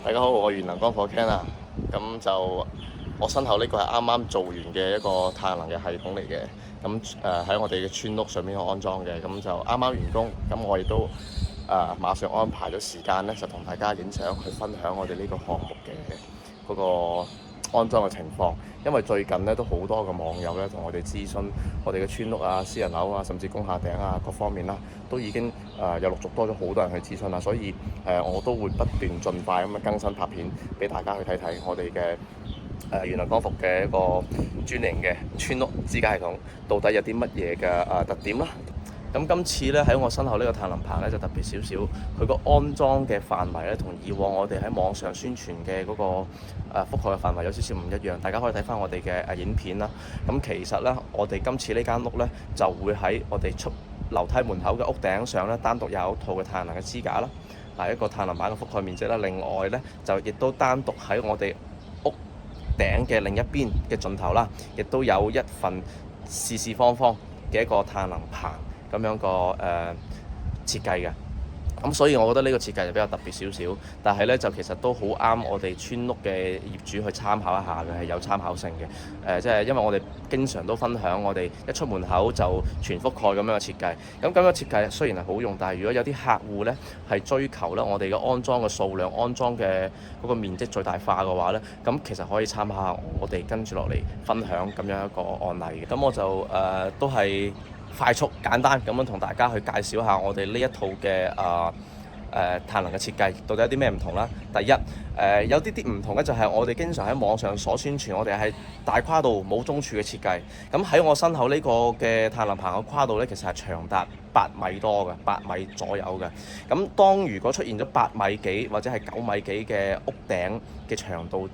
大家好，我係元能光火 Ken 啊。咁就我身後呢個係啱啱做完嘅一個太陽能嘅系統嚟嘅。咁喺我哋嘅村屋上面去安裝嘅，咁就啱啱完工。咁我亦都馬上安排咗時間咧，就同大家影相去分享我哋呢個項目嘅嗰個安裝嘅情況。因為最近咧都好多嘅網友咧同我哋諮詢我哋嘅村屋啊、私人樓啊，甚至工廈頂啊各方面啦，都已經有陸續多咗好多人去諮詢啦。所以我都會不斷盡快咁樣更新拍片俾大家去睇睇我哋嘅元能光伏嘅一個專營嘅村屋支架系統到底有啲乜嘢嘅特點啦。咁今次咧喺我身後呢個太陽能棚咧就特別少少，佢個安裝嘅範圍咧同以往我哋喺網上宣傳嘅嗰個覆蓋嘅範圍有少少唔一樣。大家可以睇翻我哋嘅影片啦。咁其實咧，我哋今次呢間屋咧就會喺我哋出樓梯門口嘅屋頂上咧單獨有一套嘅太陽能嘅支架啦，一個太陽能板嘅覆蓋面積啦。另外咧就亦都單獨喺我哋屋頂嘅另一邊嘅盡頭啦，亦都有一份四四方方嘅一個太陽能棚。咁樣個設計嘅，咁所以我覺得呢個設計就比較特別少少，但係咧就其實都好啱我哋村屋嘅業主去參考一下嘅，係有參考性嘅。即係因為我哋經常都分享我哋一出門口就全覆蓋咁樣嘅設計。咁樣設計雖然係好用，但係如果有啲客戶咧係追求咧我哋嘅安裝嘅數量、安裝嘅嗰個面積最大化嘅話咧，咁其實可以參考下我哋跟住落嚟分享咁樣一個案例嘅。咁我就都係快速簡單咁樣同大家去介紹下我哋呢一套嘅太陽能嘅設計到底有啲咩唔同啦。第一有啲唔同嘅就係我哋經常喺網上所宣傳，我哋係大跨度冇中柱嘅設計。咁喺我身後呢個嘅太陽能棚嘅跨度咧，其實係長達8米多嘅，8米左右嘅。咁當如果出現咗8米幾或者係9米幾嘅屋頂嘅長度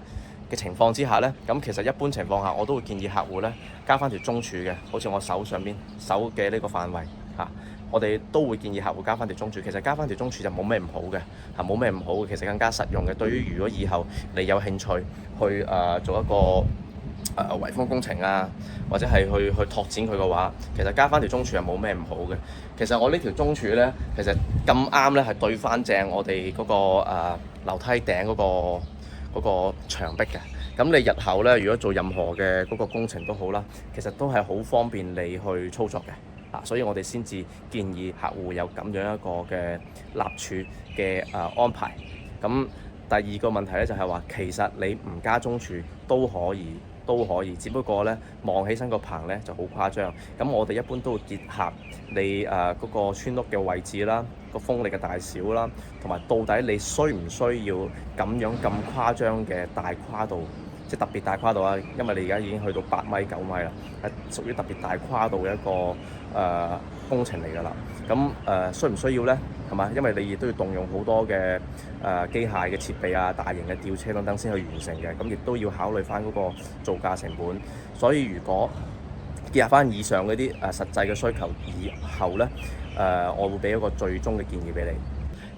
嘅情況之下呢，咁其實一般情況下我都會建議客戶呢加翻條中柱嘅，好似我手上邊手嘅呢個範圍嚇，我哋都會建議客戶加翻條中柱。其實加翻條中柱就冇咩唔好嘅嚇，冇咩唔好嘅，其實更加實用嘅。對於如果以後你有興趣去做一個圍封工程啊，或者係去拓展佢嘅話，其實加翻條中柱係冇咩唔好嘅。其實我呢條中柱呢，其實咁啱呢係對翻正我哋嗰個樓梯頂嗰個牆壁嘅。咁你日後咧，如果做任何嘅嗰個工程都好啦，其實都係好方便你去操作嘅。所以我哋先至建議客戶有咁樣一個嘅立柱嘅安排。咁第二個問題咧就係話，其實你唔加中柱都可以，只不過咧望起身個棚咧就好誇張。咁我哋一般都會結合你嗰個村屋嘅位置啦、個風力嘅大小啦，同埋到底你需唔需要咁樣咁誇張嘅大跨度，即係特別大跨度啊！因為你而家已經去到8米、9米啦，係屬於特別大跨度嘅一個工程嚟㗎啦。咁需唔需要呢？係嘛？因為你亦都要動用好多嘅機械嘅設備啊、大型嘅吊車等等先去完成嘅。咁亦都要考慮翻嗰個造價成本。所以如果結合翻以上嗰啲實際嘅需求以後呢，我會俾一個最終嘅建議俾你。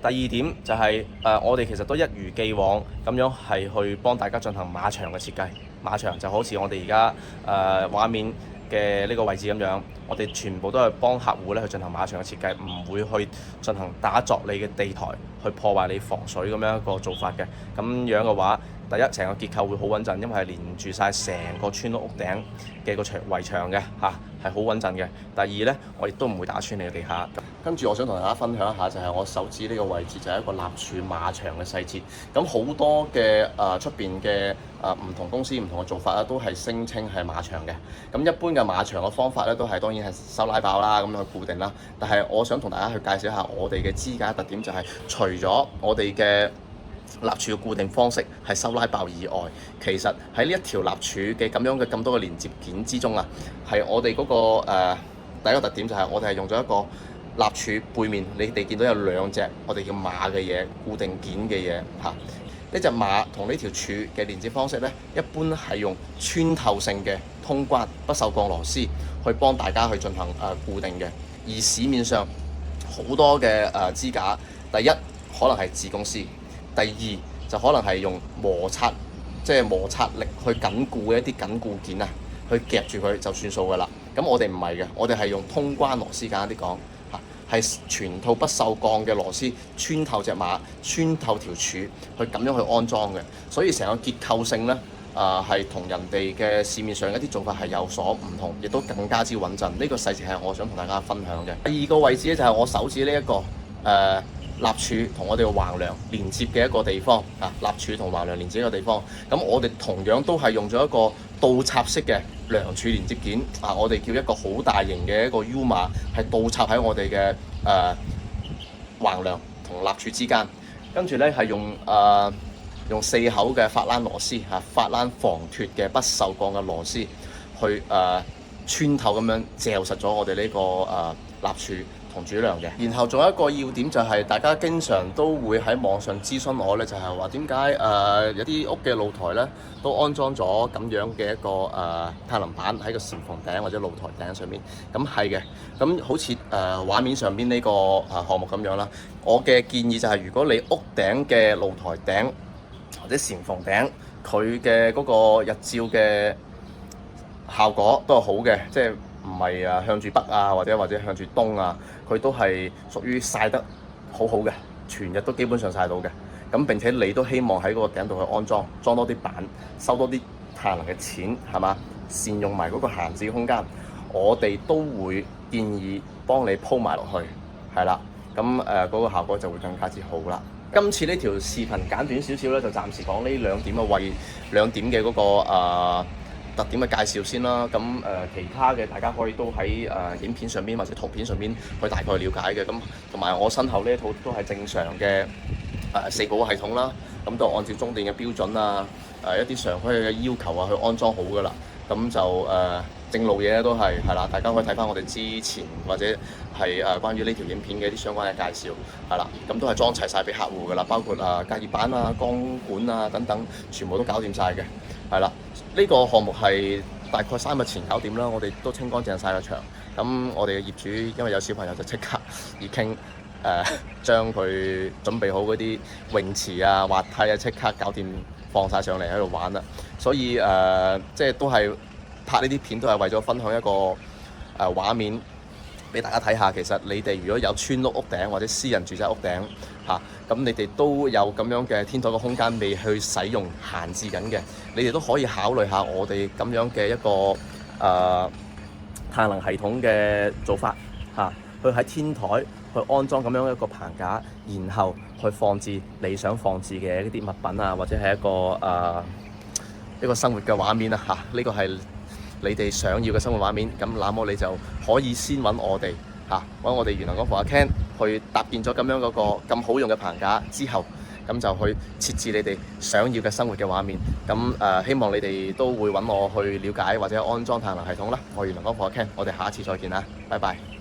第二點就係我哋其實都一如既往咁樣係去幫大家進行馬場嘅設計。馬場就好似我哋而家畫面嘅呢個位置咁樣，我哋全部都係幫客戶咧去進行馬場嘅設計，唔會去進行打鑿你嘅地台，去破壞你防水咁樣一個做法嘅。咁樣嘅話，第一成個結構會好穩陣，因為係連住晒成個村屋頂嘅個圍牆嘅嚇，係好穩陣嘅。第二呢，我亦都唔會打穿你嘅地下。跟住我想同大家分享一下，就係我手指呢個位置就係一個立柱馬場嘅細節。咁好多嘅出邊嘅唔同公司唔同嘅做法咧，都係聲稱係馬場嘅。咁一般嘅馬場嘅方法咧，都係當然係收拉爆啦，咁去固定啦。但係我想同大家去介紹一下我哋嘅支架特點，就係除咗我哋嘅立柱嘅固定方式係收拉爆以外，其實喺呢一條立柱嘅咁多嘅連接件之中啊，係我哋嗰個第一個特點就係我哋係用咗一個立柱背面，你哋見到有兩隻我哋叫馬嘅嘢，固定件嘅嘢嚇。呢隻馬同呢條柱嘅連接方式咧，一般係用穿透性嘅通關不鏽鋼螺絲去幫大家去進行固定嘅。而市面上好多嘅支架，第一可能係子公司，第二就可能係用摩擦力去緊固嘅一啲緊固件啊，去夾住佢就算數㗎啦。咁我哋唔係嘅，我哋係用通關螺絲，簡單啲講嚇，係全套不鏽鋼嘅螺絲穿透隻馬、穿透條柱，去咁樣去安裝嘅。所以成個結構性呢，係同人哋嘅市面上一啲做法係有所唔同，亦都更加之穩陣。呢個細節係我想同大家分享嘅。第二個位置咧就係我手指呢一個立柱同我哋嘅橫梁連接嘅一個地方啊，立柱同橫梁連接嘅地方。咁我哋同樣都係用咗一個倒插式嘅梁柱連接件啊，我哋叫一個好大型嘅一個 U 碼，係倒插喺我哋嘅橫梁同立柱之間。跟住咧係用4口嘅法蘭螺絲嚇，法蘭防脫嘅不鏽鋼嘅螺絲去穿透咁樣罩實咗我哋呢個立柱同主梁嘅。然後仲有一個要點就係大家經常都會喺網上諮詢我咧，就係話點解有啲屋嘅露台咧都安裝咗咁樣嘅一個太能板喺個簷篷頂或者露台頂上面。咁係嘅，咁好似畫面上邊呢個項目咁樣啦。我嘅建議就係如果你屋頂嘅露台頂或者簷篷頂佢嘅嗰個日照嘅效果都係好嘅，即係唔係向住北啊，或者向住東啊，佢都係屬於曬得好好嘅，全日都基本上曬到嘅。咁並且你都希望喺嗰個頂度去安裝多啲板，收多啲太陽能嘅錢，係嘛？善用埋嗰個閒置空間，我哋都會建議幫你鋪埋落去，係啦。咁嗰個效果就會更加之好啦。今次呢條視頻簡短少少咧，就暫時講呢兩點嘅嗰個特點嘅介紹先啦。咁其他嘅大家可以都喺影片上邊或者圖片上邊去大概了解嘅。咁同埋我身後呢一套都係正常嘅4個系統啦。咁都按照中電嘅標準啊，一啲常規嘅要求啊去安裝好噶啦。咁就正路嘢都係啦，大家可以睇翻我哋之前或者係關於呢條影片嘅一啲相關嘅介紹，係啦，咁都係裝齊晒俾客戶噶啦，包括隔熱板啊、光管啊等等，全部都搞掂晒嘅，係啦。呢個項目係大概3日前搞掂啦，我哋都清乾淨晒個場。咁我哋嘅業主因為有小朋友就即刻已經將佢準備好嗰啲泳池啊、滑梯啊，即刻搞掂放晒上嚟喺度玩啦。所以即係都係拍呢啲片都係為咗分享一個畫面俾大家睇下。其實你哋如果有村屋屋頂或者私人住宅屋頂咁你哋都有咁樣嘅天台嘅空間未去使用閒置緊嘅，你哋都可以考慮下我哋咁樣嘅一個太陽能系統嘅做法去喺天台去安裝咁樣一個棚架，然後去放置你想放置嘅一啲物品啊，或者係一個生活嘅畫面啊呢個係你哋想要嘅生活畫面。咁那麼你就可以先揾我哋揾我哋元能光伏阿 Ken 去搭建咗咁樣嗰個咁好用嘅棚架之後，咁就去設置你哋想要嘅生活嘅畫面。咁希望你哋都會揾我去了解或者安裝太陽能系統啦。我元能光伏阿 Ken，我哋下一次再見啦，拜拜。